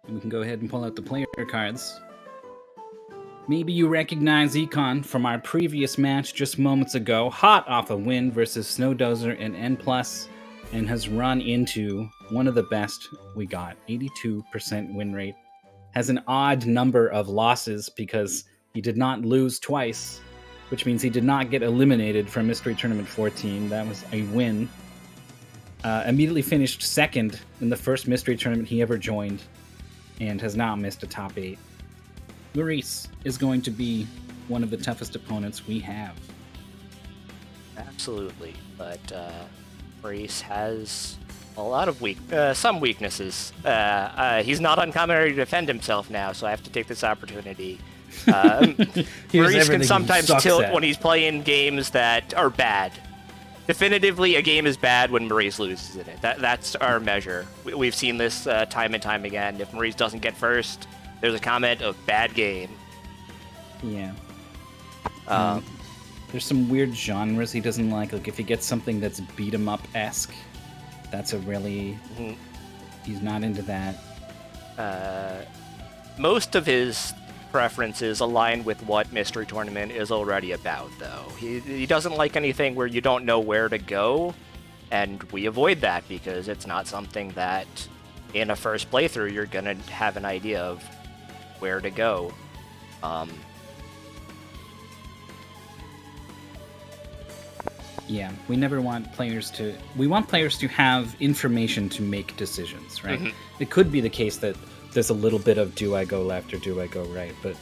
We can go ahead and pull out the player cards. Maybe you recognize Econ from our previous match just moments ago, hot off a win versus Snowdozer and N+, and has run into one of the best we got, 82% win rate. Has an odd number of losses because he did not lose twice, which means he did not get eliminated from Mystery Tournament 14. That was a win. Immediately finished second in the first Mystery Tournament he ever joined, and has now missed a top 8. Maurice is going to be one of the toughest opponents we have. Absolutely, but Maurice has a lot of some weaknesses. He's not uncommon to defend himself now, so I have to take this opportunity. Maurice can sometimes tilt when he's playing games that are bad. Definitively, a game is bad when Maurice loses in it. That's our measure. We've seen this time and time again. If Maurice doesn't get first, there's a comment of bad game. Yeah. There's some weird genres he doesn't like. Like if he gets something that's beat 'em up-esque, that's a really... He's not into that. Most of his preferences align with what Mystery Tournament is already about, though. He doesn't like anything where you don't know where to go, and we avoid that because it's not something that in a first playthrough you're going to have an idea of where to go. Yeah, we never want players to... We want players to have information to make decisions, right? It could be the case that there's a little bit of do I go left or do I go right, but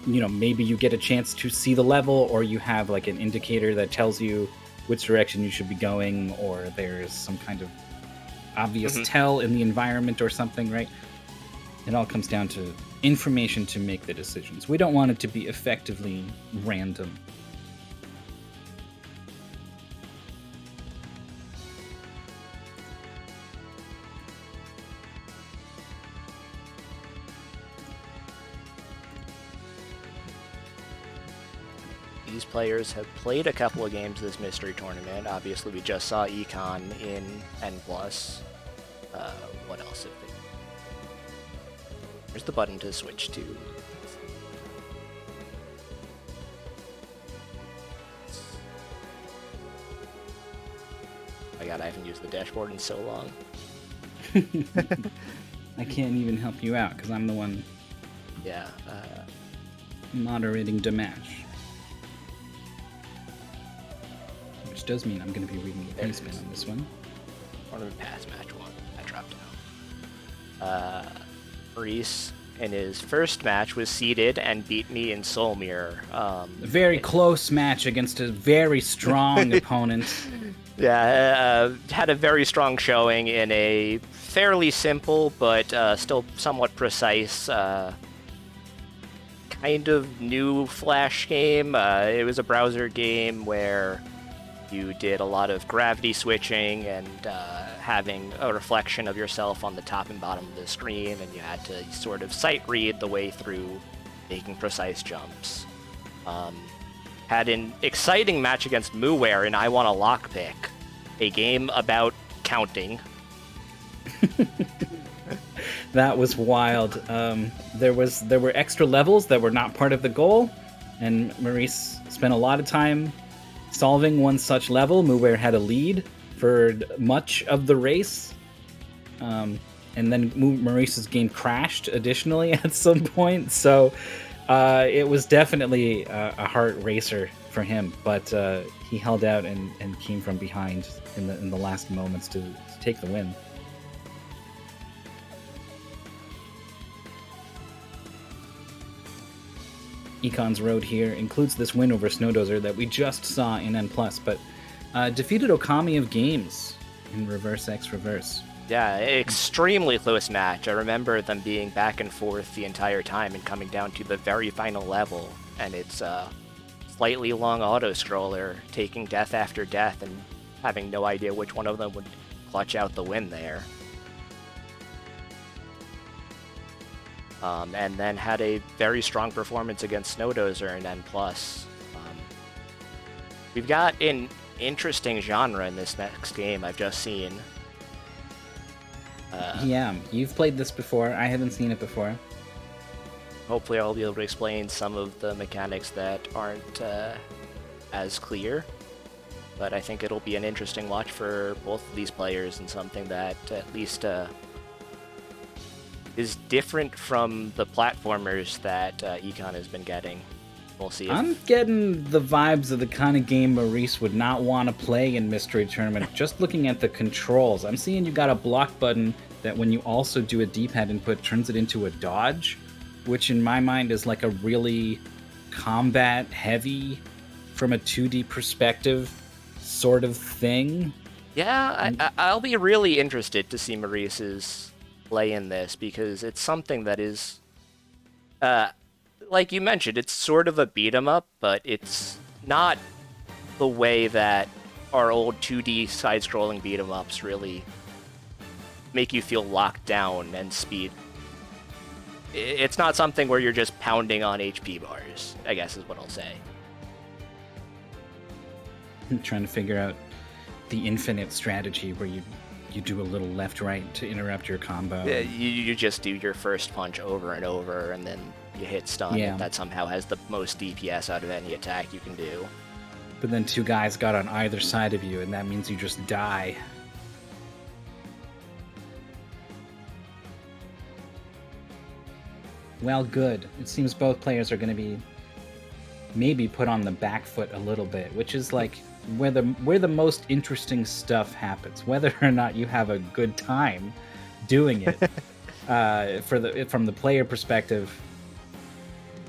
maybe you get a chance to see the level, or you have like an indicator that tells you which direction you should be going, or there's some kind of obvious tell in the environment or something, right? It all comes down to information to make the decisions. We don't want it to be effectively random. These players have played a couple of games this Mystery Tournament. Obviously, we just saw Econ in N+. What else have they... There's the button to switch to. Oh my god, I haven't used the dashboard in so long. I can't even help you out, because I'm the one moderating the match. Which does mean I'm going to be reading the placement on this one. One of the pass match one. I dropped out. Maurice, in his first match, was seeded and beat me in Soul Mirror. A very close match against a very strong opponent. Yeah, had a very strong showing in a fairly simple but still somewhat precise kind of new Flash game. It was a browser game where you did a lot of gravity switching and having a reflection of yourself on the top and bottom of the screen, and you had to sort of sight read the way through making precise jumps. Had an exciting match against Mooware in I Want a Lockpick, a game about counting. That was wild. There were extra levels that were not part of the goal, and Maurice spent a lot of time solving one such level. Mooware had a lead for much of the race, and then Maurice's game crashed additionally at some point, so it was definitely a heart racer for him, but he held out and came from behind in the last moments to take the win. Econ's road here includes this win over Snowdozer that we just saw in N+, but defeated Okami of Games in Reverse X Reverse. Yeah, extremely close match. I remember them being back and forth the entire time and coming down to the very final level, and it's a slightly long auto-scroller taking death after death and having no idea which one of them would clutch out the win there. And then had a very strong performance against Snowdozer in N+. We've got an interesting genre in this next game I've just seen. Yeah, you've played this before. I haven't seen it before. Hopefully I'll be able to explain some of the mechanics that aren't as clear. But I think it'll be an interesting watch for both of these players and something that at least is different from the platformers that Econ has been getting. We'll see. I'm getting the vibes of the kind of game Maurice would not want to play in Mystery Tournament. Just looking at the controls, I'm seeing you got a block button that when you also do a D-pad input turns it into a dodge, which in my mind is like a really combat heavy from a 2D perspective sort of thing. Yeah, I'll be really interested to see Maurice's play in this because it's something that is, like you mentioned, it's sort of a beat 'em up, but it's not the way that our old 2D side-scrolling beat 'em ups really make you feel locked down and speed. It's not something where you're just pounding on HP bars, I guess is what I'll say. I'm trying to figure out the infinite strategy where you do a little left-right to interrupt your combo. You just do your first punch over and over, and then you hit stun. Yeah. And that somehow has the most DPS out of any attack you can do. But then two guys got on either side of you, and that means you just die. Well, good. It seems both players are going to be maybe put on the back foot a little bit, which is like where the most interesting stuff happens. Whether or not you have a good time doing it, from the player perspective,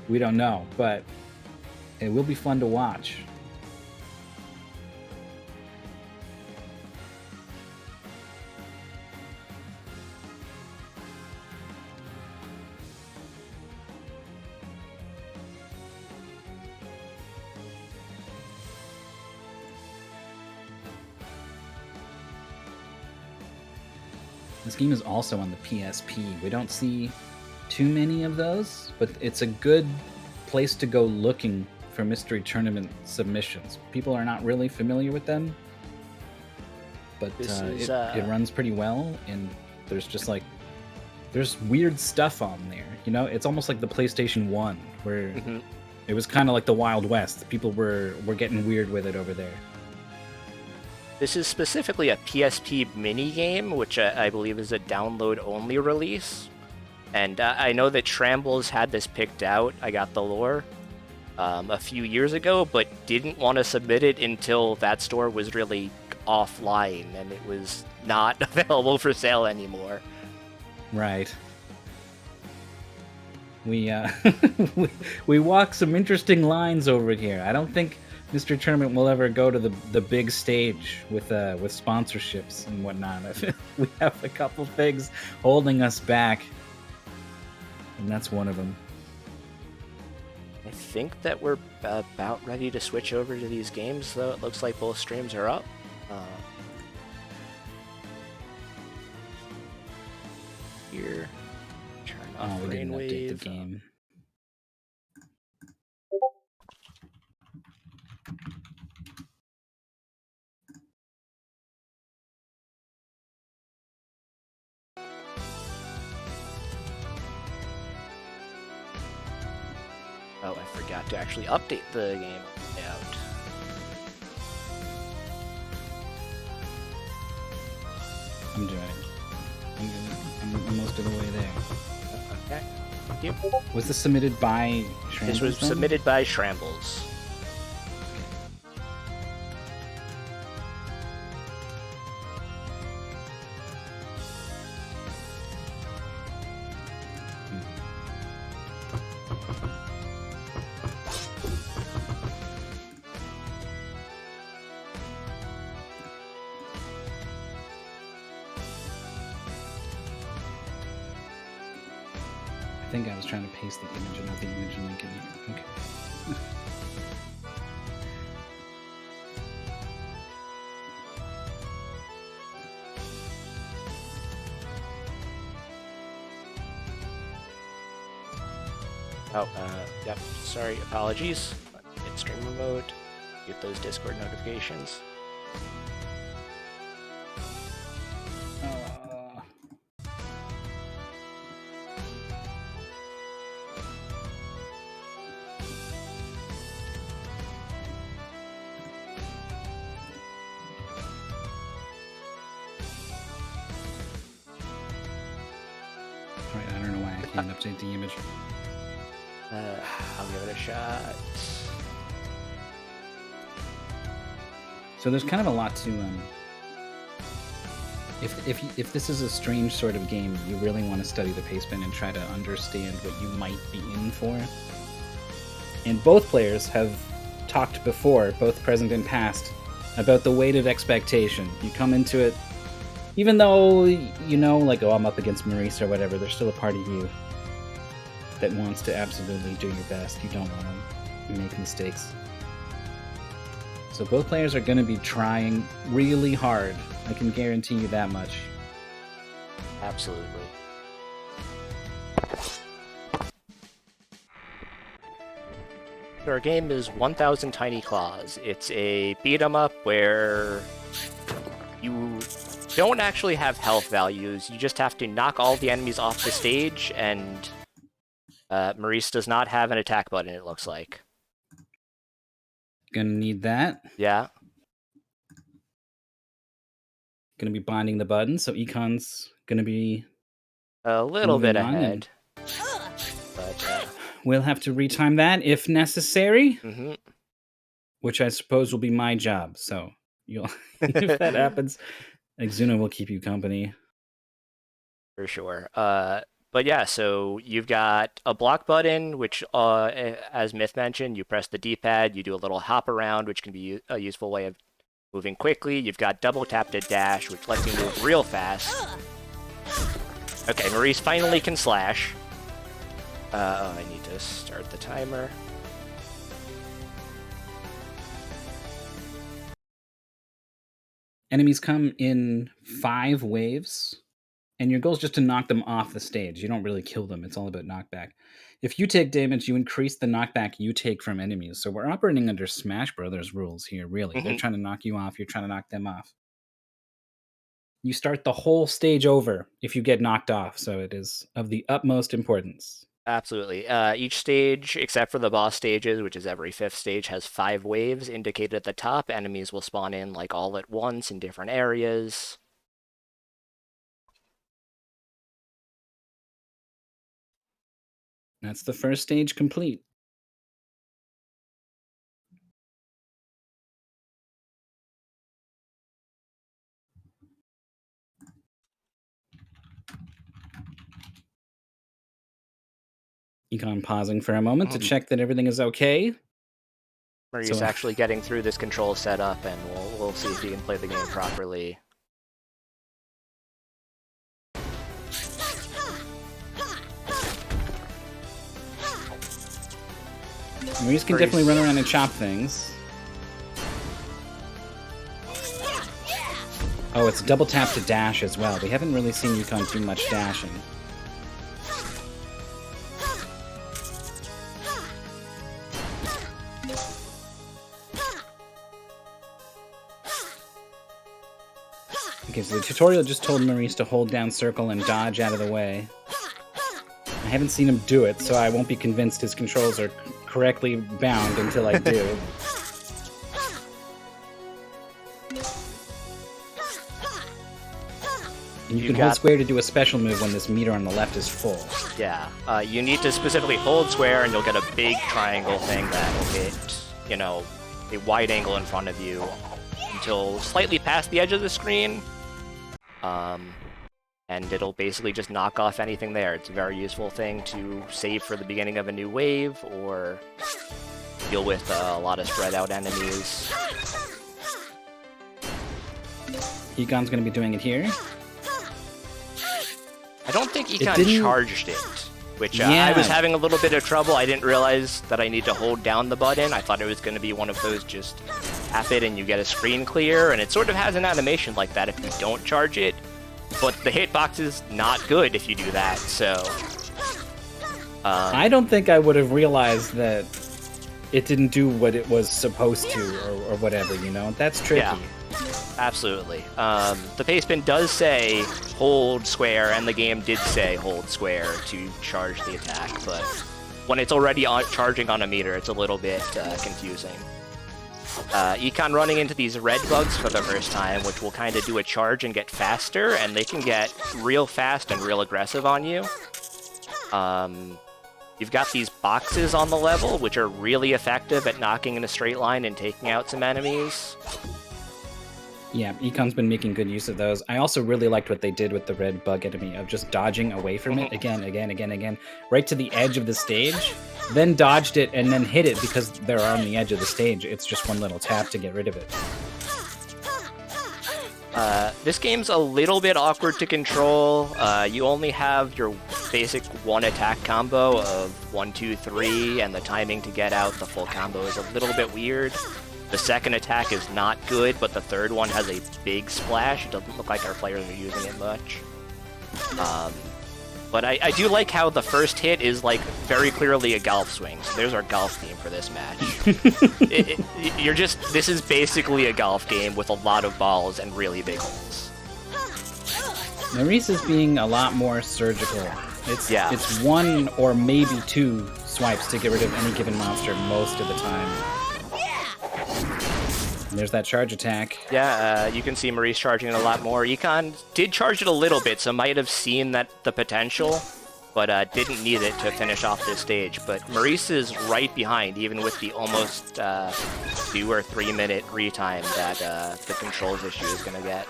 we don't know, but it will be fun to watch. This game is also on the PSP. We don't see too many of those, but it's a good place to go looking for Mystery Tournament submissions. People are not really familiar with them, but it runs pretty well, and there's just like there's weird stuff on there. You know, it's almost like the PlayStation 1, where it was kind of like the Wild West. People were getting weird with it over there. This is specifically a PSP minigame, which I believe is a download-only release. And I know that Trambles had this picked out, I got the lore, a few years ago, but didn't want to submit it until that store was really offline and it was not available for sale anymore. Right. We we walk some interesting lines over here. I don't think Mystery Tournament will ever go to the big stage with sponsorships and whatnot. We have a couple things holding us back, and that's one of them. I think that we're about ready to switch over to these games, though. It looks like both streams are up. Here, turn off we didn't update the Brainwave. game. Oh, I forgot to actually update the game layout. I'm doing it. I'm most of the way there. Okay. Thank you. Was this submitted by Shrambles? This was submitted by Shrambles. I think I was trying to paste the image and not the image and link in here. Okay. Oh, yep. Sorry, apologies. Hit streamer mode. Get those Discord notifications. Alright, I don't know why I can't update the image. I'll give it a shot. So there's kind of a lot to if this is a strange sort of game, you really want to study the pacement and try to understand what you might be in for. And both players have talked before, both present and past, about the weight of expectation. You come into it, even though you know, like, oh, I'm up against Maurice or whatever, there's still a part of you that wants to absolutely do your best. You don't want to make mistakes. So both players are going to be trying really hard. I can guarantee you that much. Absolutely. Our game is 1000 Tiny Claws. It's a beat-em-up where you don't actually have health values. You just have to knock all the enemies off the stage, and Maurice does not have an attack button, it looks like. Gonna need that. Yeah. Gonna be binding the button, so Econ's gonna be a little bit ahead. But we'll have to retime that if necessary. Mm-hmm. Which I suppose will be my job. So you'll if that happens, Exuna will keep you company. For sure. But yeah, so you've got a block button, which, as Myth mentioned, you press the D-pad, you do a little hop around, which can be a useful way of moving quickly. You've got double tap to dash, which lets you move real fast. Okay, Maurice finally can slash. I need to start the timer. Enemies come in 5 waves. And your goal is just to knock them off the stage. You don't really kill them. It's all about knockback. If you take damage, you increase the knockback you take from enemies. So we're operating under Smash Brothers rules here, really. Mm-hmm. They're trying to knock you off. You're trying to knock them off. You start the whole stage over if you get knocked off. So it is of the utmost importance. Absolutely. Each stage, except for the boss stages, which is every 5th stage, has 5 waves indicated at the top. Enemies will spawn in like all at once in different areas. That's the first stage complete. Econ pausing for a moment to check that everything is okay. Maurice actually getting through this control setup, and we'll see if he can play the game properly. Maurice can definitely run around and chop things. Oh, it's double tap to dash as well. We haven't really seen Econ do much dashing. Okay, so the tutorial just told Maurice to hold down circle and dodge out of the way. I haven't seen him do it, so I won't be convinced his controls are correctly bound until I do. And you can hold square to do a special move when this meter on the left is full. Yeah, you need to specifically hold square, and you'll get a big triangle thing that'll hit, you know, a wide angle in front of you until slightly past the edge of the screen. And it'll basically just knock off anything there. It's a very useful thing to save for the beginning of a new wave, or deal with a lot of spread out enemies. Econ's going to be doing it here. I don't think Econ charged it, which I was having a little bit of trouble. I didn't realize that I need to hold down the button. I thought it was going to be one of those just tap it and you get a screen clear, and it sort of has an animation like that if you don't charge it. But the hitbox is not good if you do that, so... I don't think I would have realized that it didn't do what it was supposed to, or whatever, you know? That's tricky. Yeah, absolutely. The pacement does say hold square, and the game did say hold square to charge the attack, but when it's already charging on a meter, it's a little bit confusing. Econ running into these red bugs for the first time, which will kind of do a charge and get faster, and they can get real fast and real aggressive on you. You've got these boxes on the level, which are really effective at knocking in a straight line and taking out some enemies. Yeah, Econ's been making good use of those. I also really liked what they did with the red bug enemy of just dodging away from it again, right to the edge of the stage, then dodged it and then hit it because they're on the edge of the stage. It's just one little tap to get rid of it. This game's a little bit awkward to control. You only have your basic one attack combo of 1, 2, 3, and the timing to get out the full combo is a little bit weird. The second attack is not good, but the third one has a big splash. It doesn't look like our players are using it much. But I do like how the first hit is like very clearly a golf swing. So there's our golf theme for this match. This is basically a golf game with a lot of balls and really big holes. Maurice is being a lot more surgical. It's one or maybe two swipes to get rid of any given monster most of the time. And there's that charge attack. Yeah, you can see Maurice charging it a lot more. Econ did charge it a little bit, so might have seen the potential, but didn't need it to finish off this stage. But Maurice is right behind, even with the almost 2 or 3 minute retime that the controls issue is going to get.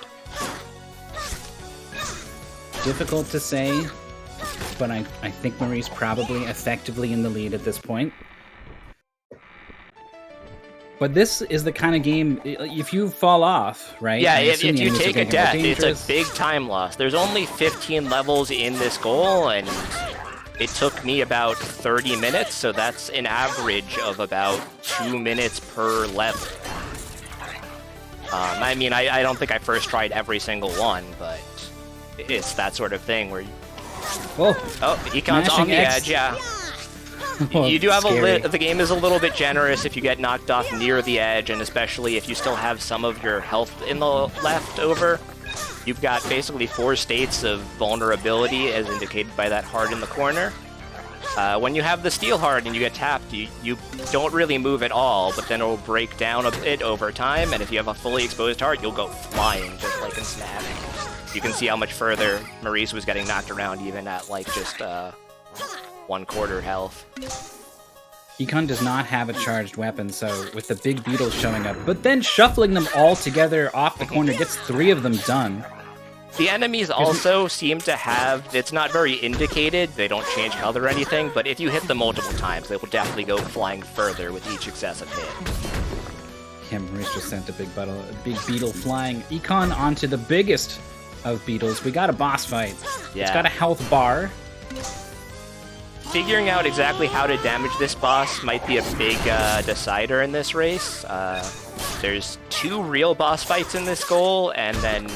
Difficult to say, but I think Maurice probably effectively in the lead at this point. But this is the kind of game, if you fall off, right? Yeah, if you take a death, it's a big time loss. There's only 15 levels in this goal, and it took me about 30 minutes, so that's an average of about 2 minutes per level. I mean, I don't think I first tried every single one, but it's that sort of thing where... Oh, Econ's on the edge, yeah. You do have the game is a little bit generous if you get knocked off near the edge, and especially if you still have some of your health in the left over. You've got basically 4 states of vulnerability, as indicated by that heart in the corner. When you have the steel heart and you get tapped, you don't really move at all, but then it'll break down a bit over time, and if you have a fully exposed heart, you'll go flying, just like in Snap. You can see how much further Maurice was getting knocked around, even at like just 1/4 health. Econ does not have a charged weapon, so with the big beetles showing up, but then shuffling them all together off the corner gets 3 of them done. The enemies also seem to have, it's not very indicated, they don't change color or anything, but if you hit them multiple times, they will definitely go flying further with each successive hit. Yeah, Maurice just sent a big beetle flying. Econ onto the biggest of beetles. We got a boss fight. Yeah. It's got a health bar. Figuring out exactly how to damage this boss might be a big decider in this race. There's 2 real boss fights in this goal, and then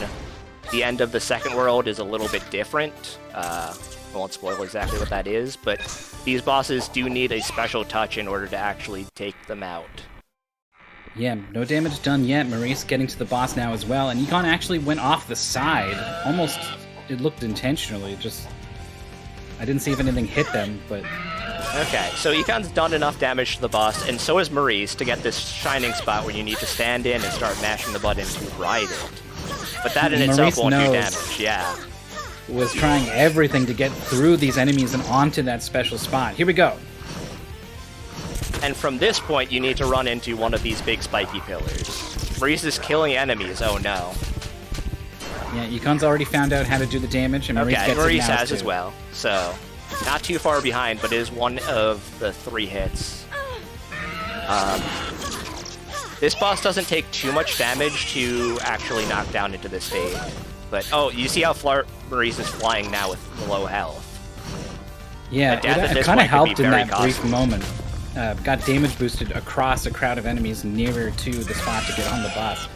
the end of the second world is a little bit different. I won't spoil exactly what that is, but these bosses do need a special touch in order to actually take them out. Yeah, no damage done yet. Maurice getting to the boss now as well, and Econ actually went off the side. Almost, it looked intentionally, just... I didn't see if anything hit them, but... Okay, so Econ's done enough damage to the boss, and so is Maurice, to get this shining spot where you need to stand in and start mashing the button to ride it. But that in itself won't do damage, yeah. Was trying everything to get through these enemies and onto that special spot. Here we go. And from this point, you need to run into one of these big spiky pillars. Maurice is killing enemies, oh no. Yeah, Econ's already found out how to do the damage, and Maurice gets it now Maurice has too. as well. So, not too far behind, but is one of the 3 hits. This boss doesn't take too much damage to actually knock down into this stage. But, you see how Maurice is flying now with low health. Yeah, it kind of helped in that brief moment. Got damage boosted across a crowd of enemies nearer to the spot to get on the boss.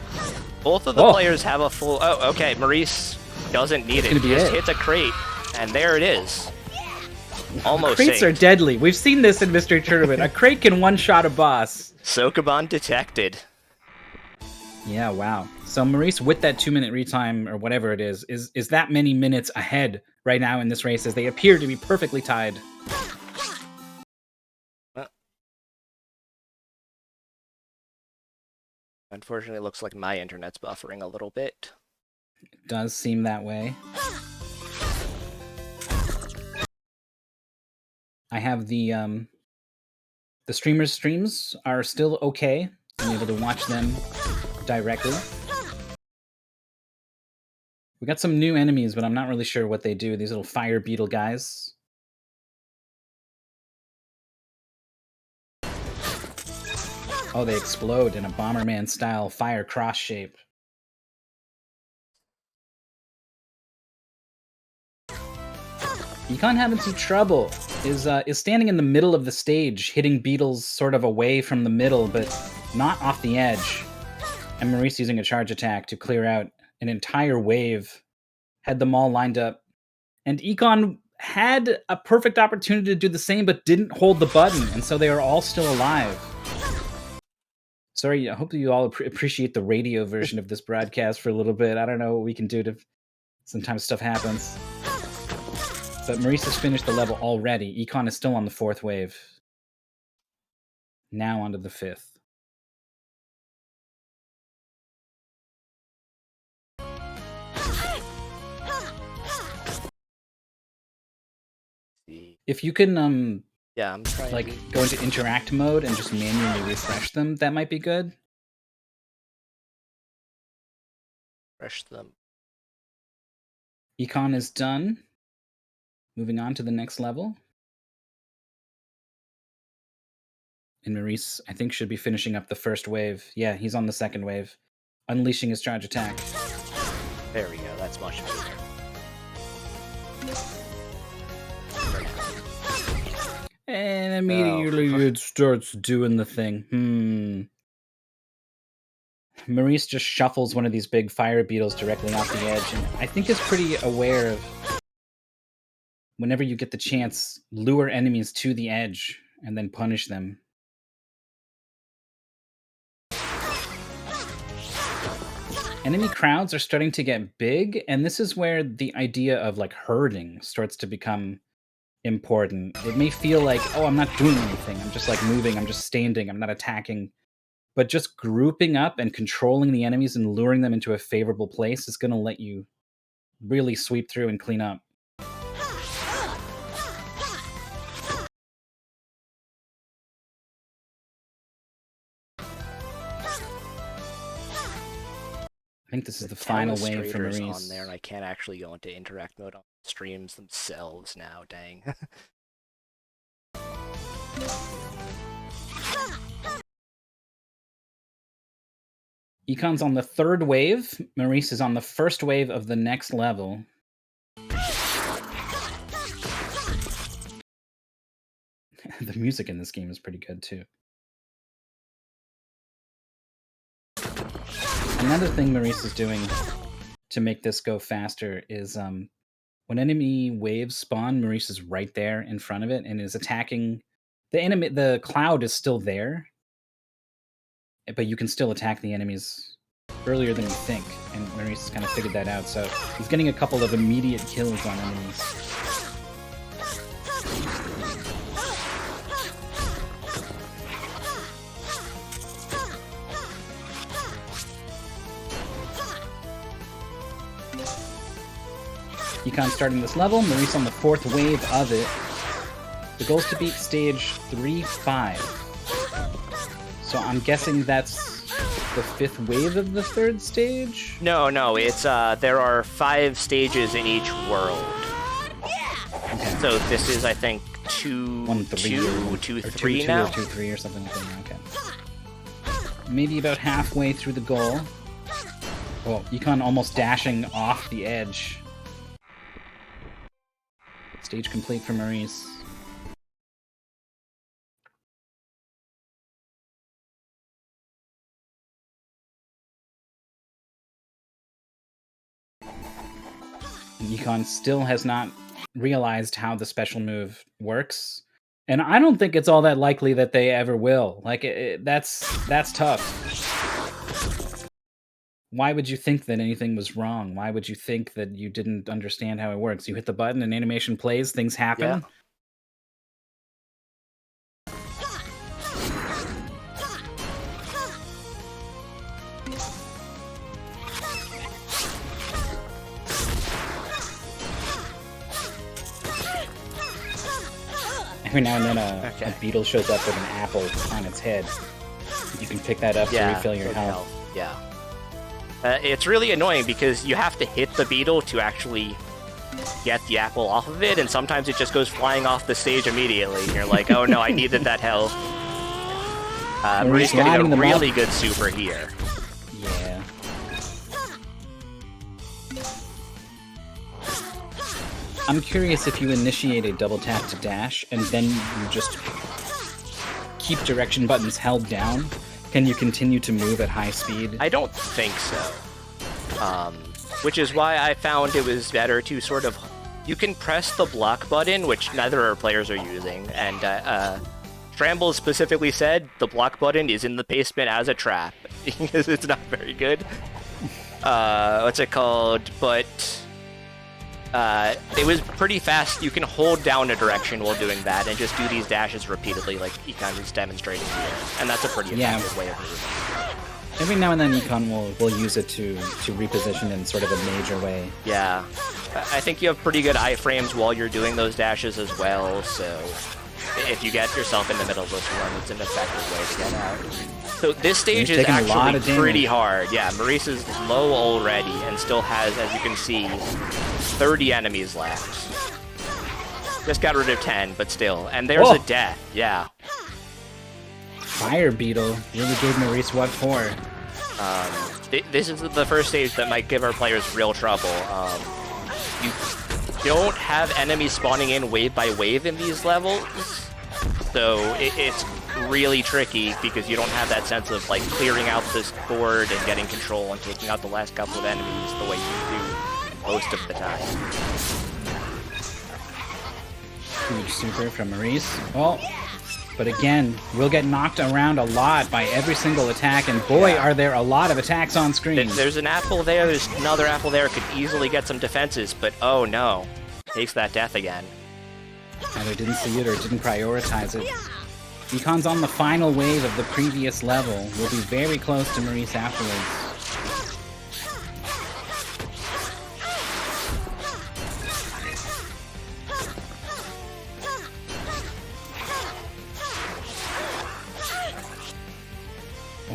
Both of the players have a full... Oh, okay, Maurice doesn't need it. He just hits a crate, and there it is. Almost Crates are deadly. We've seen this in Mystery Tournament. A crate can one-shot a boss. Sokoban detected. Yeah, wow. So Maurice, with that 2-minute retime, or whatever it is that many minutes ahead right now in this race, as they appear to be perfectly tied. Unfortunately, it looks like my internet's buffering a little bit. It does seem that way. I have the streamers' streams are still okay. I'm able to watch them directly. We got some new enemies, but I'm not really sure what they do. These little fire beetle guys. Oh, they explode in a Bomberman-style fire cross shape. Econ having some trouble. Is standing in the middle of the stage, hitting beetles sort of away from the middle, but not off the edge. And Maurice using a charge attack to clear out an entire wave. Had them all lined up. And Econ had a perfect opportunity to do the same, but didn't hold the button, and so they are all still alive. Sorry, I hope you all appreciate the radio version of this broadcast for a little bit. I don't know what we can do to... Sometimes stuff happens. But Maurice has finished the level already. Econ is still on the 4th wave. Now onto the 5th. If you can, yeah, I'm trying like, go into interact mode and just manually refresh them, that might be good. Refresh them. Econ is done. Moving on to the next level. And Maurice, I think, should be finishing up the 1st wave. Yeah, he's on the 2nd wave. Unleashing his charge attack. There we go, that's much better. And immediately it starts doing the thing. Maurice just shuffles one of these big fire beetles directly off the edge, and I think is pretty aware of whenever you get the chance, lure enemies to the edge and then punish them. Enemy crowds are starting to get big, and this is where the idea of like herding starts to become important. It may feel like, oh, I'm not doing anything. I'm just like moving. I'm just standing. I'm not attacking. But just grouping up and controlling the enemies and luring them into a favorable place is going to let you really sweep through and clean up. I think this is the final wave for Maurice. On there, and I can't actually go into interact mode on streams themselves now. Dang. Econ's on the 3rd wave. Maurice is on the 1st wave of the next level. The music in this game is pretty good, too. Another thing Maurice is doing to make this go faster is when enemy waves spawn, Maurice is right there in front of it and is attacking the enemy. The cloud is still there, but you can still attack the enemies earlier than you think, and Maurice has kind of figured that out, so he's getting a couple of immediate kills on enemies. Econ starting this level, Maurice on the 4th wave of it. The goal is to beat stage 3-5. So I'm guessing that's the 5th wave of the 3rd stage? No, it's there are 5 stages in each world. Okay. So this is, I think, 2, 3 now? 2-3 or something like that, okay. Maybe about halfway through the goal. Oh, Econ almost dashing off the edge. Stage complete for Maurice. Econ still has not realized how the special move works, and I don't think it's all that likely that they ever will. Like, that's tough. Why would you think that anything was wrong? Why would you think that you didn't understand how it works? You hit the button, and animation plays, things happen. Yeah. Every now and then a beetle shows up with an apple on its head. You can pick that up to refill your health. Yeah. It's really annoying because you have to hit the beetle to actually get the apple off of it, and sometimes it just goes flying off the stage immediately. And you're like, oh no, I needed that health. Maurice getting a really good super here. Yeah. I'm curious if you initiate a double tap to dash, and then you just keep direction buttons held down. Can you continue to move at high speed? I don't think so. Which is why I found it was better to sort of... You can press the block button, which neither of our players are using, and Tramble specifically said the block button is in the basement as a trap, because it's not very good. What's it called? But it was pretty fast. You can hold down a direction while doing that and just do these dashes repeatedly, like Econ is demonstrating here. And that's a pretty effective way of moving. Every now and then Econ will use it to reposition in sort of a major way. Yeah. I think you have pretty good iframes while you're doing those dashes as well, so if you get yourself in the middle of this one, it's an effective way to get out. So this stage is actually pretty hard. Yeah, Maurice is low already and still has, as you can see, 30 enemies left. Just got rid of 10, but still. And there's a death, yeah. Fire Beetle really gave Maurice what for. This is the first stage that might give our players real trouble. You don't have enemies spawning in wave by wave in these levels, so it's really tricky because you don't have that sense of like clearing out this board and getting control and taking out the last couple of enemies the way you do most of the time. Huge super from Maurice. Oh, but again, we'll get knocked around a lot by every single attack, and boy, are there a lot of attacks on screen. There's an apple there, there's another apple there, could easily get some defenses, but oh no. Takes that death again. Either didn't see it or didn't prioritize it. Econ's on the final wave of the previous level. We'll be very close to Maurice afterwards.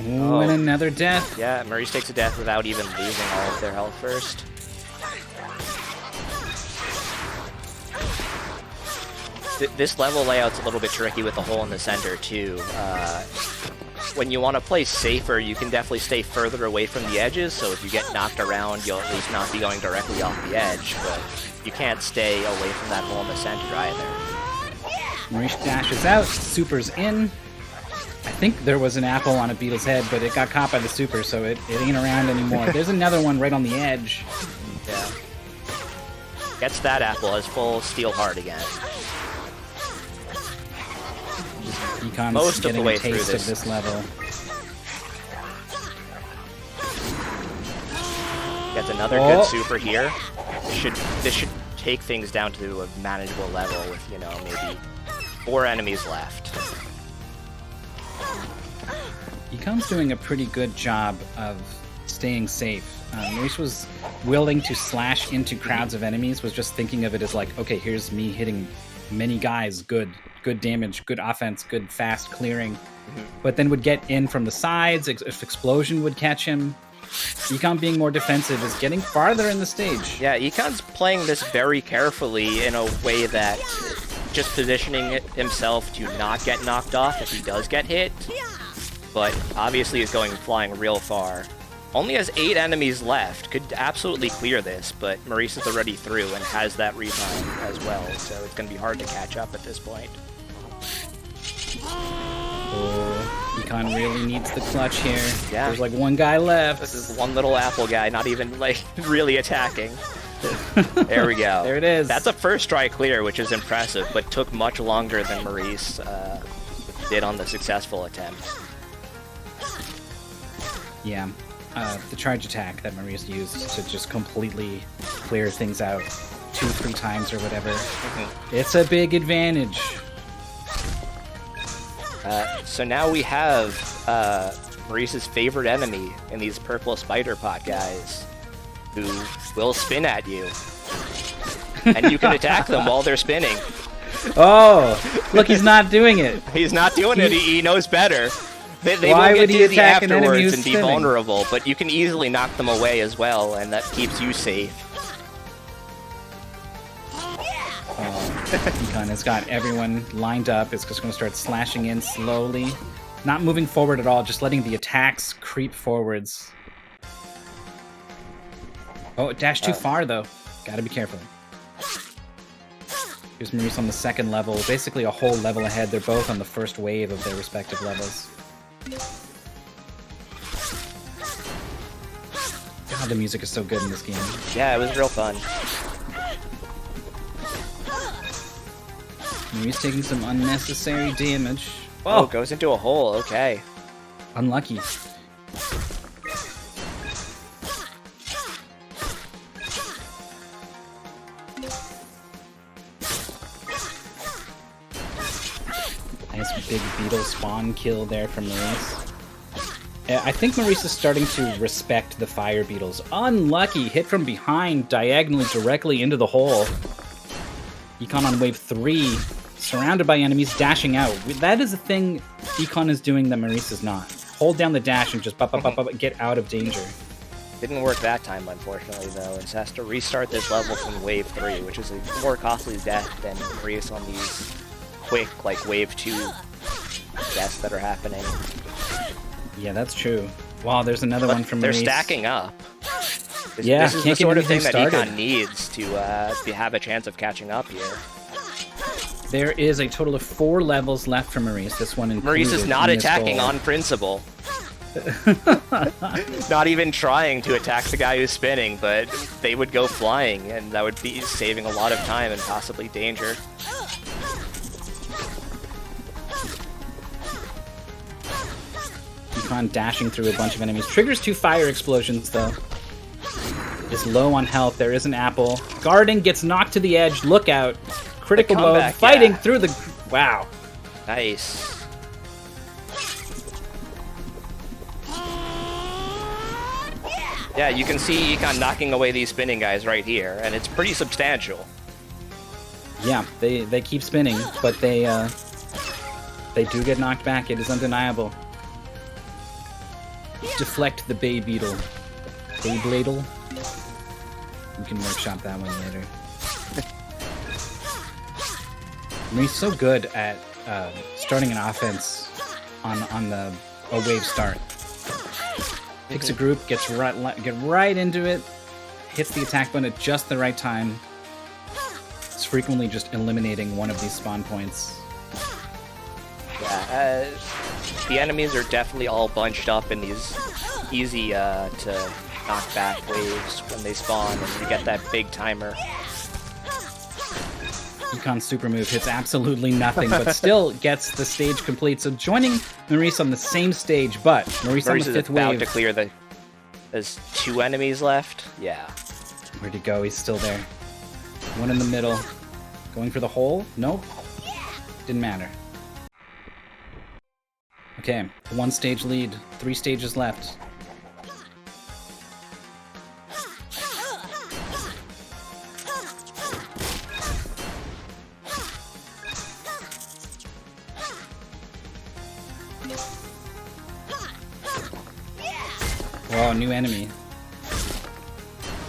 Oh, and another death. Yeah, Maurice takes a death without even losing all of their health first. This level layout's a little bit tricky with the hole in the center, too. When you want to play safer, you can definitely stay further away from the edges, so if you get knocked around, you'll at least not be going directly off the edge, but you can't stay away from that hole in the center either. Maurice dashes out, super's in. I think there was an apple on a beetle's head, but it got caught by the super, so it ain't around anymore. There's another one right on the edge. Yeah. Gets that apple, has full steel heart again. Econ's most of the way getting a taste through of this level. Gets another good super here. This should take things down to a manageable level with, you know, maybe 4 enemies left. Econ's doing a pretty good job of staying safe. Maurice was willing to slash into crowds of enemies, was just thinking of it as like, okay, here's me hitting many guys, good damage, good offense, good fast clearing, but then would get in from the sides if explosion would catch him. Econ being more defensive is getting farther in the stage. Yeah, Econ's playing this very carefully in a way that just positioning himself to not get knocked off if he does get hit, but obviously is going flying real far. Only has 8 enemies left, could absolutely clear this, but Maurice is already through and has that refine as well, so it's going to be hard to catch up at this point. Oh, Econ really needs the clutch here. Yeah. There's like one guy left. This is one little apple guy, not even like really attacking. There we go. There it is. That's a first try clear, which is impressive, but took much longer than Maurice did on the successful attempt. Yeah. The charge attack that Maurice used to just completely clear things out 2-3 times or whatever. It's a big advantage. So now we have Maurice's favorite enemy in these purple spider pot guys, who will spin at you. And you can attack them while they're spinning. Oh, look, he's not doing it. He's not doing it. He knows better. They Why will would get he dizzy attack an enemy afterwards who's and be spinning? vulnerable, but you can easily knock them away as well, and that keeps you safe. Econ has got everyone lined up. It's just going to start slashing in slowly. Not moving forward at all, just letting the attacks creep forwards. Oh, it dashed too far, though. Gotta be careful. Here's Maurice on the second level, basically a whole level ahead. They're both on the first wave of their respective levels. God, the music is so good in this game. Yeah, it was real fun. Maurice taking some unnecessary damage. Oh, goes into a hole. Okay. Unlucky. Nice big beetle spawn kill there from Maurice. I think Maurice is starting to respect the fire beetles. Unlucky. Hit from behind, diagonally directly into the hole. Econ on wave 3. Surrounded by enemies, dashing out. That is a thing Econ is doing that Maurice is not. Hold down the dash and just get out of danger. Didn't work that time, unfortunately, though. It has to restart this level from wave 3, which is a more costly death than Maurice on these quick, like, wave 2 deaths that are happening. Yeah, that's true. Wow, there's another one from Maurice. They're stacking up. This is the sort of thing that Econ needs to have a chance of catching up here. There is a total of 4 levels left for Maurice. This one included. Maurice is not attacking on principle. Not even trying to attack the guy who's spinning, but they would go flying, and that would be saving a lot of time and possibly danger. Econ dashing through a bunch of enemies. Triggers 2 fire explosions, though. Is low on health. There is an apple. Guarding, gets knocked to the edge. Look out. Critical mode. Fighting through the... Wow. Nice. Yeah, you can see Econ knocking away these spinning guys right here, and it's pretty substantial. Yeah, they keep spinning, but they do get knocked back. It is undeniable. Deflect the Bay Beetle. Beybladle. We can workshop that one later. Maurice so good at starting an offense on a wave start. Picks a group, get right into it, hits the attack button at just the right time. It's frequently just eliminating one of these spawn points. Yeah, the enemies are definitely all bunched up in these easy to knock back waves when they spawn, and you get that big timer. Econ's super move hits absolutely nothing, but still gets the stage complete. So joining Maurice on the same stage, but Maurice on the 5th about wave. To clear the... There's 2 enemies left? Yeah. Where'd he go? He's still there. One in the middle. Going for the hole? Nope. Didn't matter. Okay, 1 stage lead. 3 stages left. Oh, new enemy.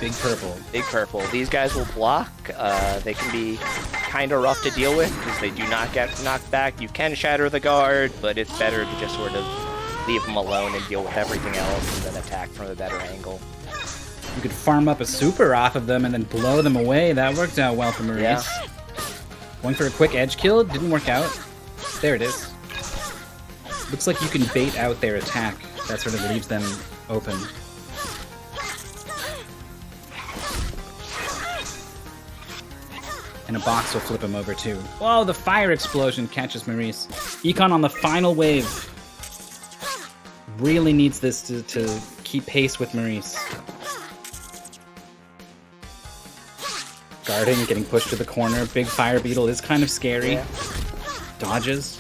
Big purple. Big purple. These guys will block. They can be kind of rough to deal with because they do not get knocked back. You can shatter the guard, but it's better to just sort of leave them alone and deal with everything else and then attack from a better angle. You could farm up a super off of them and then blow them away. That worked out well for Maurice. Yeah. Going for a quick edge kill. Didn't work out. There it is. Looks like you can bait out their attack. That sort of leaves them open. And a box will flip him over too. Whoa, the fire explosion catches Maurice. Econ on the final wave. Really needs this to keep pace with Maurice. Guarding, getting pushed to the corner. Big fire beetle is kind of scary. Yeah. Dodges.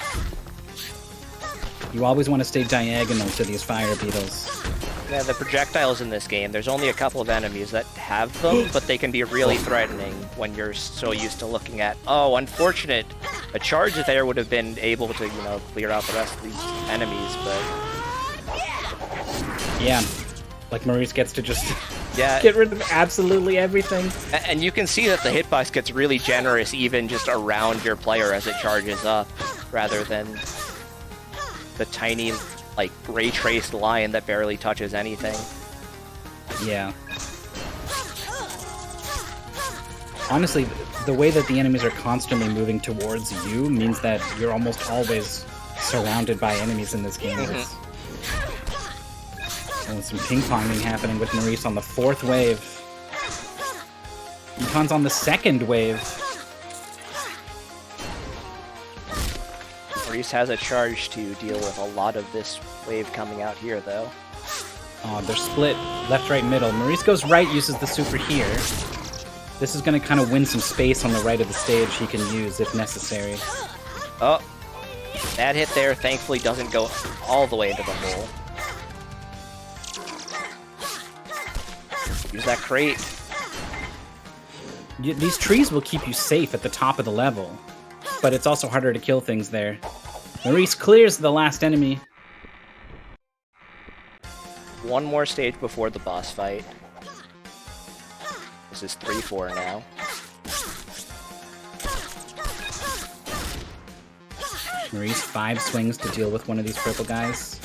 You always want to stay diagonal to these fire beetles. Yeah, the projectiles in this game, there's only a couple of enemies that have them, but they can be really threatening when you're so used to looking at, oh, unfortunate A charge there would have been able to, clear out the rest of these enemies, but... Yeah, like Maurice gets to just Yeah. get rid of absolutely everything. And you can see that the hitbox gets really generous even just around your player as it charges up, rather than the tiny, like, ray-traced line that barely touches anything. Yeah. Honestly, the way that the enemies are constantly moving towards you means that you're almost always surrounded by enemies in this game. And some ping-ponging happening with Maurice on the 4th wave. Econ's on the 2nd wave. Maurice has a charge to deal with a lot of this wave coming out here, though. Oh, they're split left, right, middle. Maurice goes right, uses the super here. This is going to kind of win some space on the right of the stage he can use if necessary. Oh, that hit there thankfully doesn't go all the way into the hole. Use that crate. These trees will keep you safe at the top of the level, but it's also harder to kill things there. Maurice clears the last enemy. One more stage before the boss fight. This is 3-4 now. Maurice 5 swings to deal with one of these purple guys.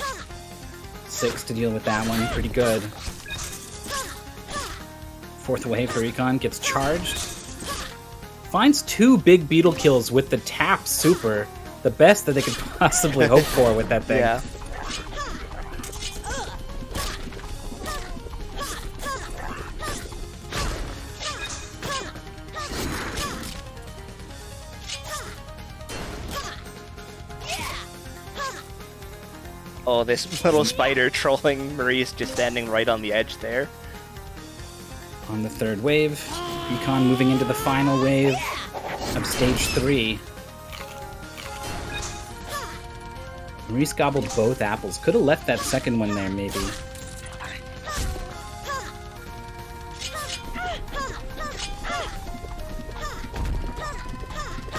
6 to deal with that one. Pretty good. 4th wave for Econ gets charged. Finds 2 big beetle kills with the tap super. The best that they could possibly hope for with that thing. Yeah. Oh, this little spider trolling Maurice just standing right on the edge there. On the 3rd wave, Econ moving into the final wave of stage 3. Maurice gobbled both apples. Could have left that second one there, maybe.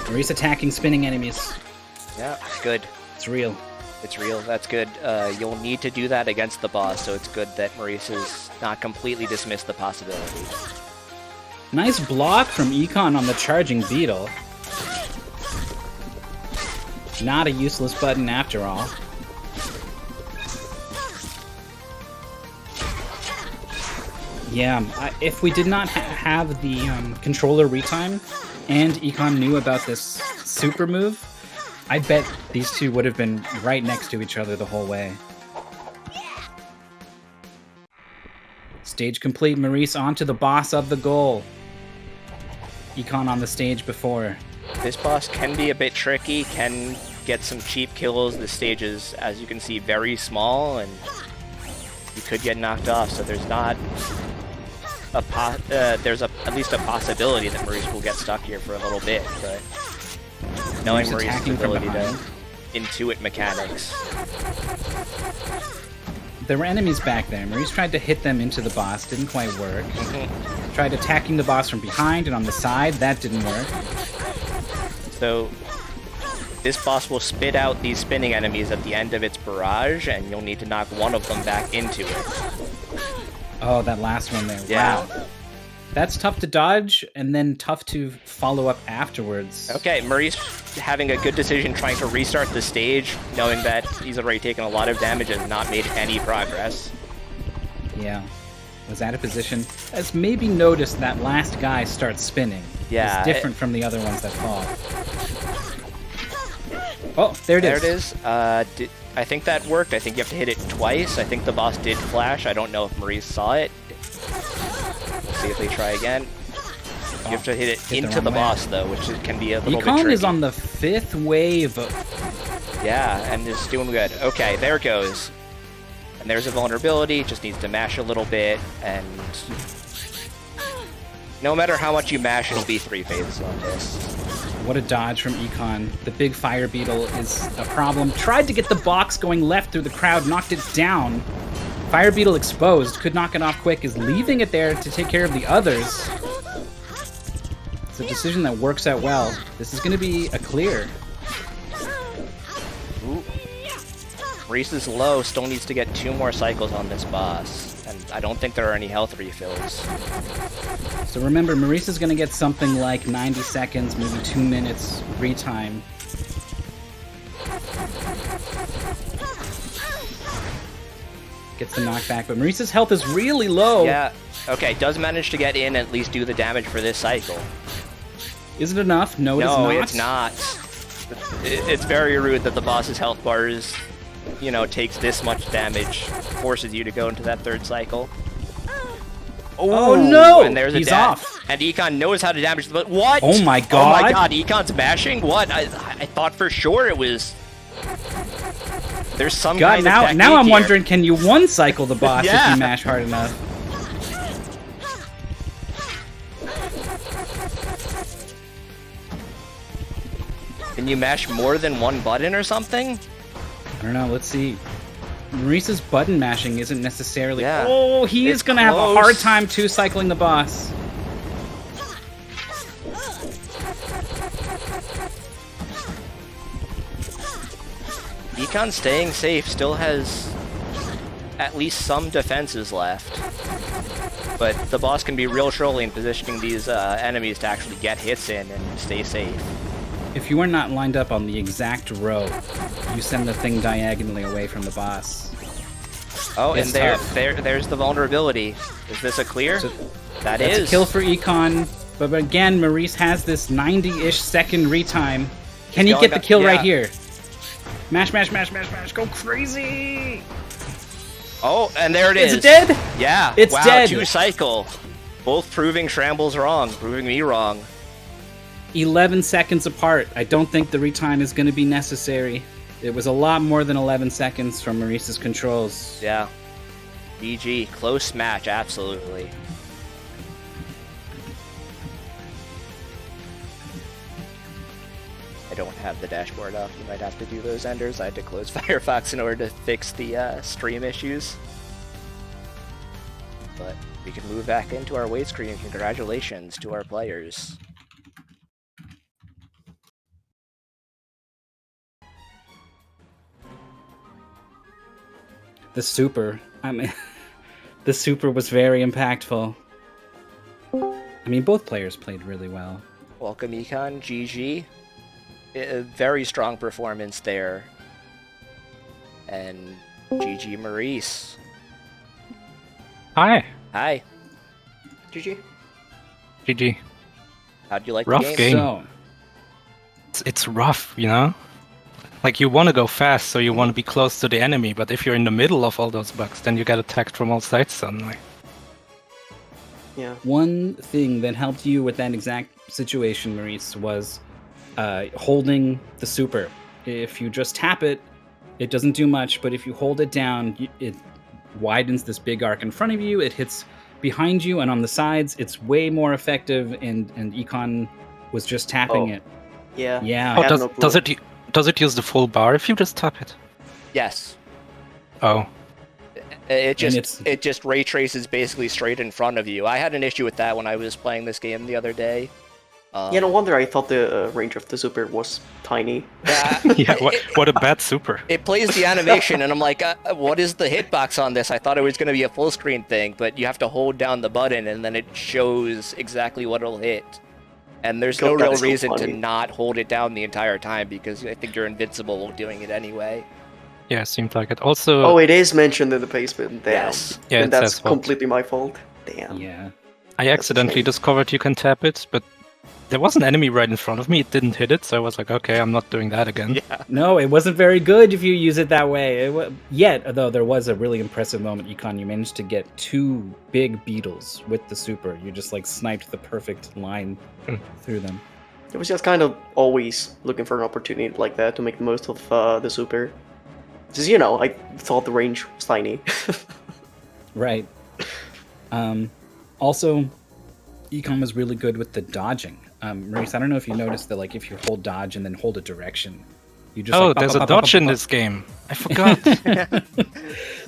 Maurice attacking spinning enemies. Yeah, good. It's real. It's real. That's good. You'll need to do that against the boss, so it's good that Maurice has not completely dismissed the possibility. Nice block from Econ on the charging beetle. Not a useless button after all. Yeah, if we did not have the controller retime and Econ knew about this super move, I bet these two would have been right next to each other the whole way. Stage complete. Maurice onto the boss of the goal. Econ on the stage before. This boss can be a bit tricky, can get some cheap kills. The stage is, as you can see, very small, and you could get knocked off, so there's not there's at least a possibility that Maurice will get stuck here for a little bit, but knowing Maurice's ability to intuit mechanics. There were enemies back there. Maurice tried to hit them into the boss, didn't quite work. Tried attacking the boss from behind and on the side, that didn't work. So this boss will spit out these spinning enemies at the end of its barrage, and you'll need to knock one of them back into it. Oh, that last one there. Yeah. Wow. That's tough to dodge, and then tough to follow up afterwards. Okay, Maurice having a good decision trying to restart the stage, knowing that he's already taken a lot of damage and not made any progress. Yeah. Was out of position. Has maybe noticed that last guy starts spinning. Yeah. It's different from the other ones that fall. Oh, there it is. There it is. I think that worked. I think you have to hit it twice. I think the boss did flash. I don't know if Maurice saw it. We'll see if they try again. You have to hit it into the boss, though, which can be a little bit tricky. Econ is on the 5th wave. Yeah, and is doing good. Okay, there it goes. And there's a vulnerability. Just needs to mash a little bit, and no matter how much you mash, it'll be 3 phases on this. What a dodge from Econ. The big fire beetle is a problem. Tried to get the box going left through the crowd, knocked it down. Fire beetle exposed, could knock it off quick, is leaving it there to take care of the others. It's a decision that works out well. This is going to be a clear. Ooh. Maurice is low, still needs to get 2 more cycles on this boss. And I don't think there are any health refills. So remember, Maurice is going to get something like 90 seconds, maybe 2 minutes retime. Gets the knockback, but Maurice's health is really low. Yeah, okay, does manage to get in and at least do the damage for this cycle. Is it enough? No, No, it's not. It's very rude that the boss's health bars, you know, takes this much damage, forces you to go into that 3rd cycle. Oh no! And there's He's a off. And Econ knows how to damage the... What? Oh my god! Oh my god, Econ's bashing? What? I thought for sure it was... There's some God, kind of technique now I'm here. wondering, can you one-cycle the boss if Yeah. you mash hard enough? Can you mash more than one button or something? I don't know, let's see. Maurice's button mashing isn't necessarily... Yeah. Oh, he is It's going to have a close. hard time two-cycling the boss. Econ staying safe still has at least some defenses left. But the boss can be real trolly in positioning these enemies to actually get hits in and stay safe. If you are not lined up on the exact row, you send the thing diagonally away from the boss. Oh, It's and tough. there's the vulnerability. Is this a clear? So That's a kill for Econ, but again, Maurice has this 90-ish second retime. Can he going get the up- kill right yeah. here? Mash, mash, mash, mash, mash, go crazy! Oh, and there it is. Is it dead? Yeah. It's wow, dead. 2 cycle. Both proving Shrambles wrong, proving me wrong. 11 seconds apart. I don't think the retime is going to be necessary. It was a lot more than 11 seconds from Maurice's controls. Yeah. GG. Close match, absolutely. I don't have the dashboard up. You might have to do those enders. I had to close Firefox in order to fix the stream issues. But we can move back into our wait screen. Congratulations to our players. The super. I mean, the super was very impactful. I mean, both players played really well. Welcome, Econ. GG. A very strong performance there. And GG Maurice. Hi. Hi. GG. GG. How'd you like Rough the game. So, It's rough, you know? Like, you want to go fast, so you want to be close to the enemy, but if you're in the middle of all those bugs, then you get attacked from all sides suddenly. Yeah. one thing that helped you with that exact situation, Maurice, was holding the super. If you just tap it, it doesn't do much, but if you hold it down, it widens this big arc in front of you, it hits behind you and on the sides. It's way more effective, and Econ was just tapping it. Yeah. Yeah. I Oh, have no clue. does it use the full bar if you just tap it? Yes. Oh. It just it's- it just ray traces basically straight in front of you. I had an issue with that when I was playing this game the other day. Yeah, no wonder I thought the range of the super was tiny. Yeah, Yeah, what a bad super. it plays the animation, and I'm like, what is the hitbox on this? I thought it was going to be a full screen thing, but you have to hold down the button, and then it shows exactly what it'll hit. And there's no God, real that's so reason to funny. not hold it down the entire time, because I think you're invincible while doing it anyway. Yeah, it seemed like it. Also, Oh, it is mentioned in the basement. Damn. Yes. Yeah, and it that's says what. completely my fault. Damn. Yeah. I accidentally shame. discovered you can tap it, but there was an enemy right in front of me. It didn't hit it, so I was like, okay, I'm not doing that again. Yeah. No, it wasn't very good if you use it that way. Yet, though, there was a really impressive moment, Econ. You managed to get 2 big beetles with the super. You just like sniped the perfect line through them. It was just kind of always looking for an opportunity like that to make the most of the super. Just, you know, I thought the range was tiny. Right. Also, Econ was really good with the dodging. Maurice, I don't know if you noticed that, like, if you hold dodge and then hold a direction, you just Oh, like, there's a dodge in this game. I forgot.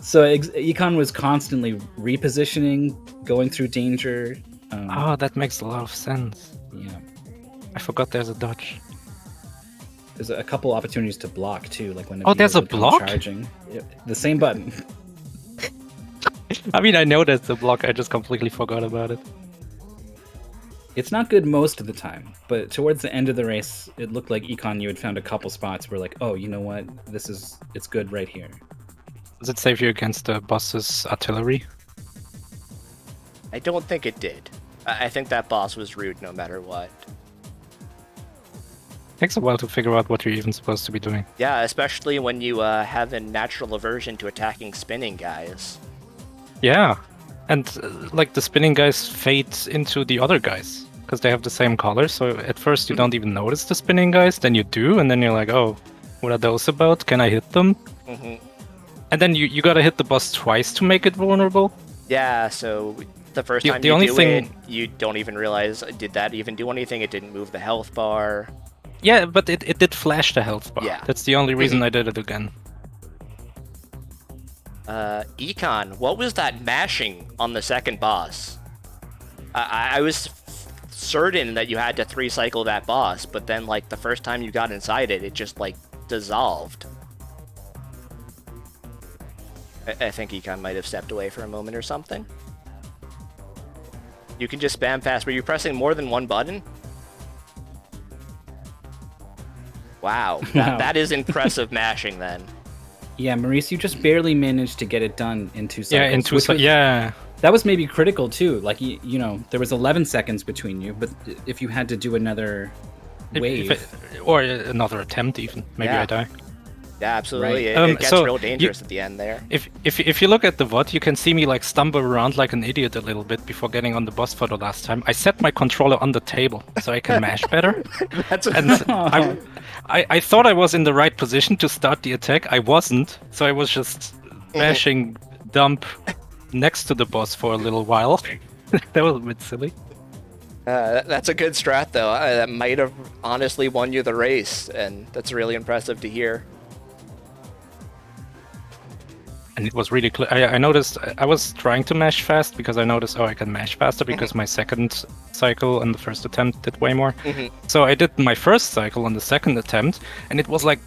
So Econ was constantly repositioning, going through danger. Oh, that makes a lot of sense. Yeah. I forgot there's a dodge. There's a couple opportunities to block too, like when Oh, there's beetle a would come block? charging. Yep, the same button. I mean, I know that's a block. I just completely forgot about it. It's not good most of the time, but towards the end of the race, it looked like Econ, you had found a couple spots where like, oh, you know what, it's good right here. Does it save you against the boss's artillery? I don't think it did. I think that boss was rude no matter what. Takes a while to figure out what you're even supposed to be doing. Yeah, especially when you have a natural aversion to attacking spinning guys. Yeah, and like the spinning guys fade into the other guys because they have the same color. So at first you don't even notice the spinning guys, then you do, and then you're like, oh, what are those about? Can I hit them? Mm-hmm. And then you gotta hit the boss twice to make it vulnerable. Yeah, so the first time the you only do thing- it, you don't even realize, did that even do anything? It didn't move the health bar. Yeah, but it did flash the health bar. Yeah. That's the only reason I did it again. Econ, what was that mashing on the second boss? I was certain that you had to 3-cycle that boss, but then like the first time you got inside it, it just like dissolved. I think Econ might have stepped away for a moment or something. You can just spam fast. Were you pressing more than one button? Wow, Wow. that is impressive mashing then. Yeah, Maurice, you just barely managed to get it done in 2 cycles. Yeah, in two which was- yeah. That was maybe critical too. Like you know, there was 11 seconds between you, but if you had to do another wave, Or another attempt even, maybe Yeah. I die. Yeah, absolutely. Right. It gets So real dangerous at the end there. If you look at the VOD, you can see me like stumble around like an idiot a little bit before getting on the boss for the last time. I set my controller on the table so I can mash better. That's And I thought I was in the right position to start the attack. I wasn't, so I was just mashing dump next to the boss for a little while. That was a bit silly. That's a good strat, though. That might have honestly won you the race, and that's really impressive to hear. And it was really clear. I noticed I was trying to mash fast because I noticed, oh, I can mash faster because my second cycle and the first attempt did way more. So I did my first cycle on the second attempt, and it was like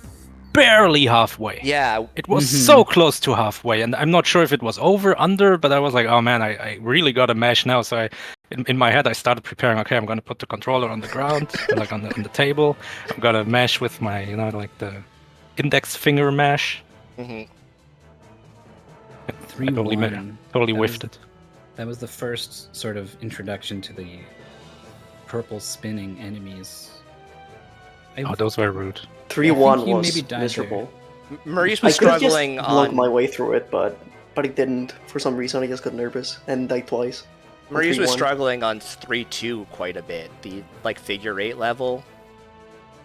barely halfway. Yeah, It was so close to halfway, and I'm not sure if it was over, under, but I was like, oh man, I really gotta mash now. So in my head, I started preparing, okay, I'm gonna put the controller on the ground, like on the table. I'm gonna mash with my, like the index finger mash. 3-1. Totally That whiffed was- it. That was the first sort of introduction to the purple spinning enemies. Oh, those were rude. 3-1 think you was maybe died miserable. Maurice I was could have just struggling lugged on. my way through it, but it didn't. For some reason, I just got nervous and died twice. Maurice was 3-1. struggling on 3-2 quite a bit. The like figure 8 level.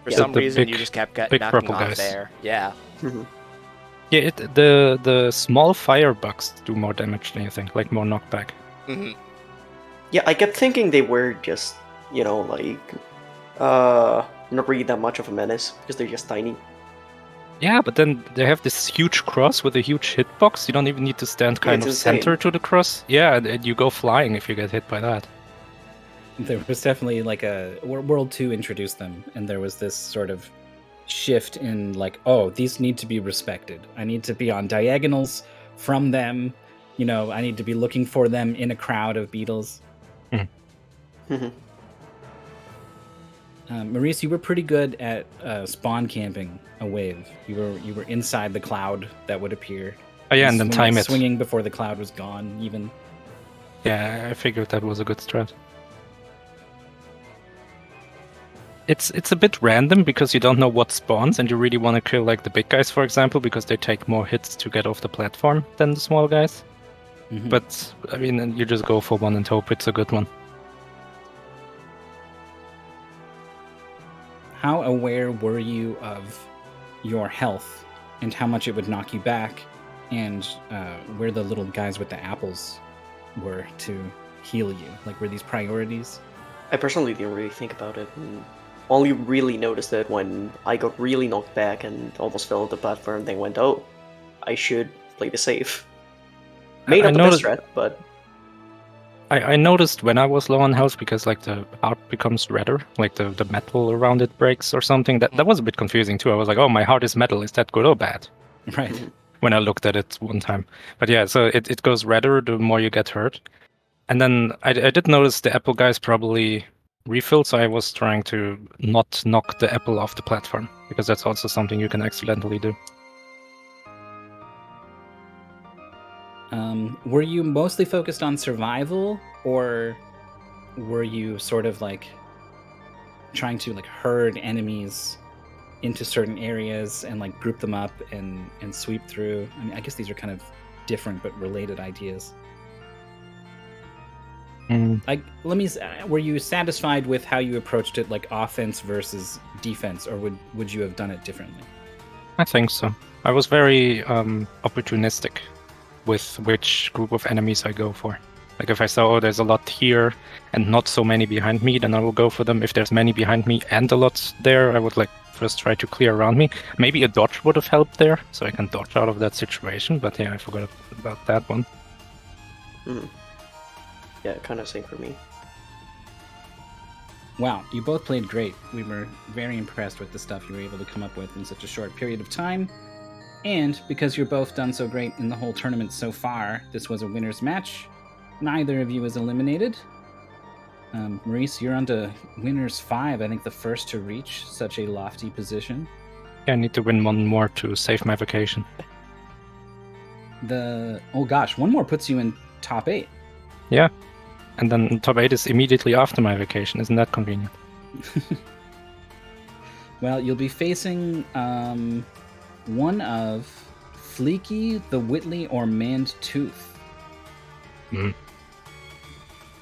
For Yeah, some the reason, big- you just kept knocking big purple off guys. there. Yeah. Mhm. Yeah, the small fire bugs do more damage than you think, like more knockback. hmm Yeah, I kept thinking they were just, like, not really that much of a menace because they're just tiny. Yeah, but then they have this huge cross with a huge hitbox. You don't even need to stand kind it's of insane. center to the cross. Yeah, and you go flying if you get hit by that. There was definitely like World 2 introduced them, and there was this sort of shift in like, oh, these need to be respected. I need to be on diagonals from them. I need to be looking for them in a crowd of beetles. Mhm. Maurice, you were pretty good at spawn camping a wave. You were inside the cloud that would appear. Oh yeah, and then time it. Swinging before the cloud was gone, even. Yeah, I figured that was a good strat. It's a bit random because you don't know what spawns, and you really want to kill like the big guys, for example, because they take more hits to get off the platform than the small guys. Mhm. But I mean, you just go for one and hope it's a good one. How aware were you of your health and how much it would knock you back, and where the little guys with the apples were to heal you? Like, were these priorities? I personally didn't really think about it. And only really noticed it when I got really knocked back and almost fell off the platform. Then went, oh, I should play the safe. May I not the best noticed- strat, but I noticed when I was low on health because like the heart becomes redder, like the metal around it breaks or something. That was a bit confusing too. I was like, oh, my heart is metal. Is that good or bad? Right. When I looked at it one time. But yeah, so it goes redder the more you get hurt. And then I did notice the apple guys probably refill, so I was trying to not knock the apple off the platform, because that's also something you can accidentally do. Were you mostly focused on survival, or were you sort of like trying to like herd enemies into certain areas and like group them up and sweep through? I mean, I guess these are kind of different but related ideas. Were you satisfied with how you approached it, like offense versus defense, or would you have done it differently? I think so. I was very opportunistic with which group of enemies I go for. Like if I saw, oh, there's a lot here and not so many behind me, then I will go for them. If there's many behind me and a lot there, I would like first try to clear around me. Maybe a dodge would have helped there, so I can dodge out of that situation. But yeah, I forgot about that one. Yeah, kind of same for me. Wow, you both played great. We were very impressed with the stuff you were able to come up with in such a short period of time. And because you're both done so great in the whole tournament so far, this was a winner's match. Neither of you is eliminated. Maurice, you're on to winner's 5, I think the first to reach such a lofty position. Yeah, I need to win one more to save my vacation. Oh gosh, one more puts you in top 8. Yeah, and then top 8 is immediately after my vacation. Isn't that convenient? Well, you'll be facing one of Fleeky, the Whitley, or Manned Tooth.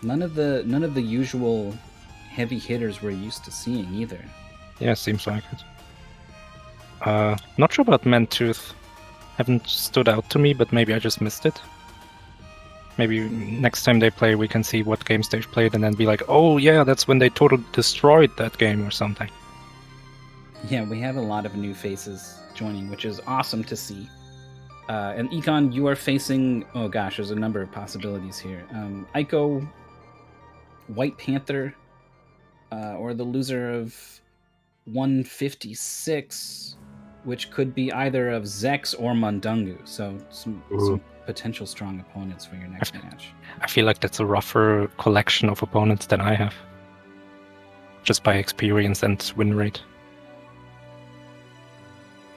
None of the usual heavy hitters we're used to seeing either. Yeah, seems like it. Not sure about Manned Tooth. Haven't stood out to me, but maybe I just missed it. Maybe next time they play, we can see what games they've played and then be like, oh yeah, that's when they totally destroyed that game or something. Yeah, we have a lot of new faces joining, which is awesome to see. And Econ, you are facing, oh gosh, there's a number of possibilities here. Ico, White Panther, or the loser of 156, which could be either of Zex or Mundungu. So some potential strong opponents for your next match. I feel like that's a rougher collection of opponents than I have, just by experience and win rate.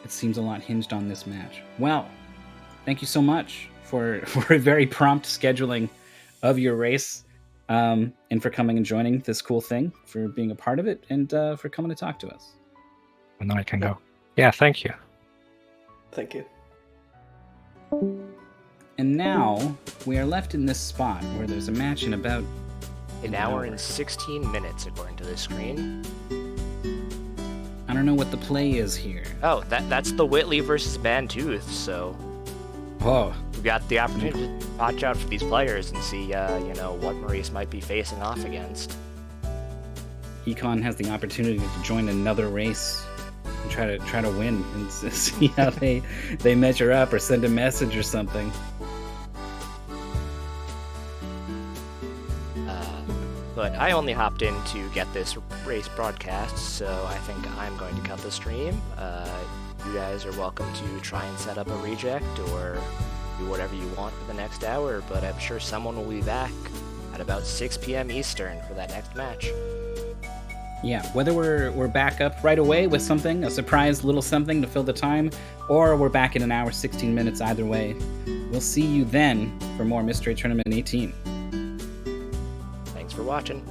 It seems a lot hinged on this match. Well, thank you so much for a very prompt scheduling of your race, and for coming and joining this cool thing, for being a part of it, and for coming to talk to us. And now I can go. Yeah, thank you. Thank you. And now we are left in this spot where there's a match in about An hour and 16 minutes, according to this screen. I don't know what the play is here. Oh, that's the Whitley versus Mantooth, so Oh, we got the opportunity to watch out for these players and see, what Maurice might be facing off against. Econ has the opportunity to join another race and try to win and see how they measure up or send a message or something. But I only hopped in to get this race broadcast, so I think I'm going to cut the stream. You guys are welcome to try and set up a reject or do whatever you want for the next hour, but I'm sure someone will be back at about 6 p.m. Eastern for that next match. Yeah, whether we're back up right away with something, a surprise little something to fill the time, or we're back in an hour, 16 minutes, either way, we'll see you then for more Mystery Tournament 18. Thanks for watching.